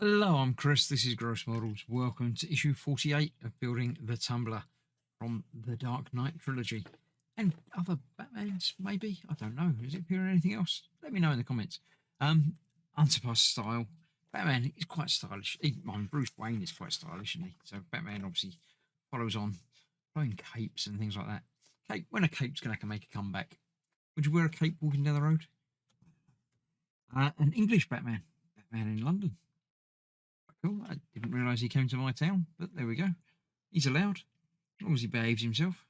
Hello, I'm Chris. This is Gross Models. Welcome to issue 48 of Building the Tumbler from the Dark Knight trilogy. And other Batmans, maybe? I don't know. Is it appearing anything else? Let me know in the comments. Unsurpassed style. Batman is quite stylish. Bruce Wayne is quite stylish, isn't he? So Batman obviously follows on, throwing capes and things like that. When a cape's going to make a comeback, would you wear a cape walking down the road? An English Batman. Batman in London. Cool. I didn't realise he came to my town, but there we go. He's allowed, as long as he behaves himself.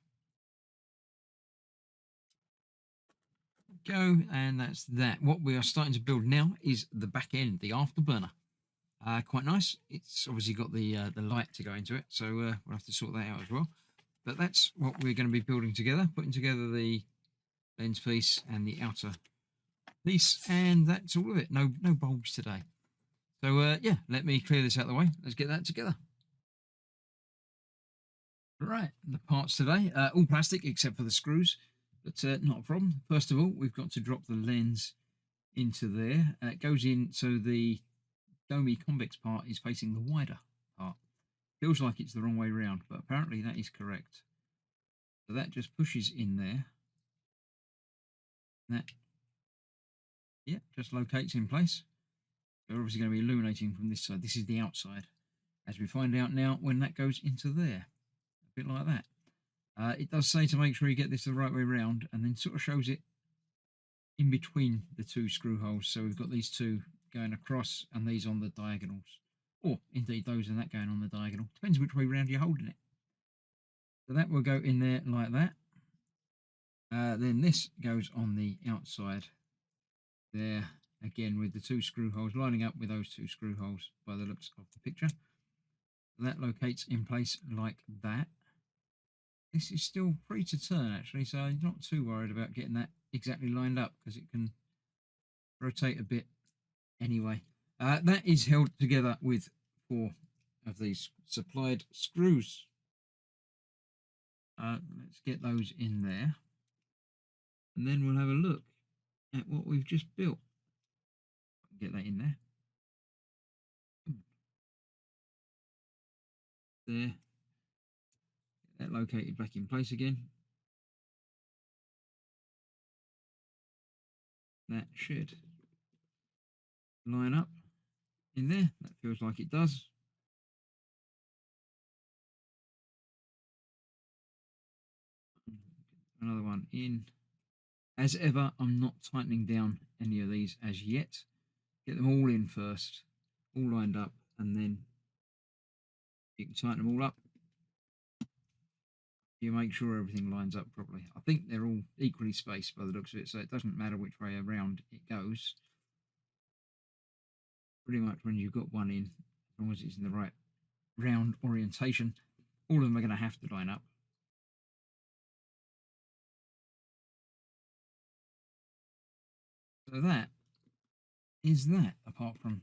Go, and that's that. What we are starting to build now is the back end, the afterburner. Quite nice. It's obviously got the light to go into it, so we'll have to sort that out as well. But that's what we're going to be building together, putting together the lens piece and the outer piece, and that's all of it. No bulbs today. So, yeah, let me clear this out of the way. Let's get that together. Right, the parts today, all plastic except for the screws, but not a problem. First of all, we've got to drop the lens into there. It goes in, so the domy convex part is facing the wider part. Feels like it's the wrong way round, but apparently that is correct. So that just pushes in there. That, yeah, just locates in place. They're obviously going to be illuminating from this side. This is the outside, as we find out now when that goes into there. A bit like that. It does say to make sure you get this the right way round, and then sort of shows it in between the two screw holes. So we've got these two going across and these on the diagonals. Or indeed those and that going on the diagonal. Depends which way round you're holding it. So that will go in there like that. Then this goes on the outside there. Again, with the two screw holes lining up with those two screw holes by the looks of the picture. That locates in place like that. This is still free to turn actually, so I'm not too worried about getting that exactly lined up because it can rotate a bit anyway. That is held together with 4 of these supplied screws. Let's get those in there. And then we'll have a look at what we've just built. Get that in there. There. Get that located back in place again. That should line up in there. That feels like it does. Another one in. As ever, I'm not tightening down any of these as yet. Get them all in first, all lined up, and then you can tighten them all up. You make sure everything lines up properly. I think they're all equally spaced by the looks of it, so it doesn't matter which way around it goes. Pretty much when you've got one in, as long as it's in the right round orientation, all of them are going to have to line up. So that is that, apart from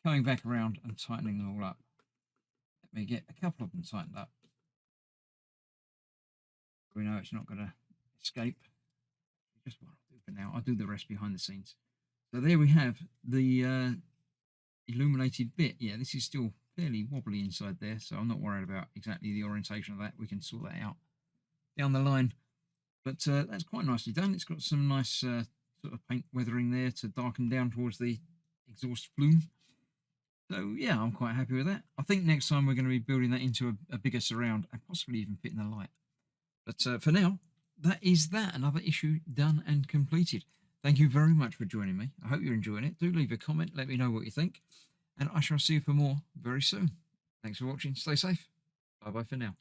coming back around and tightening them all up. Let me get a couple of them tightened up. We know it's not going to escape. Just what I'll do for now. I'll do the rest behind the scenes. So there we have the illuminated bit. Yeah, this is still fairly wobbly inside there, so I'm not worried about exactly the orientation of that. We can sort that out down the line. But that's quite nicely done. It's got some nice sort of paint weathering there to darken down towards the exhaust plume. So yeah, I'm quite happy with that. I think next time we're going to be building that into a bigger surround and possibly even fitting the light. But for now, that is that. Another issue done and completed. Thank you very much for joining me. I hope you're enjoying it. Do leave a comment. Let me know what you think. And I shall see you for more very soon. Thanks for watching. Stay safe. Bye-bye for now.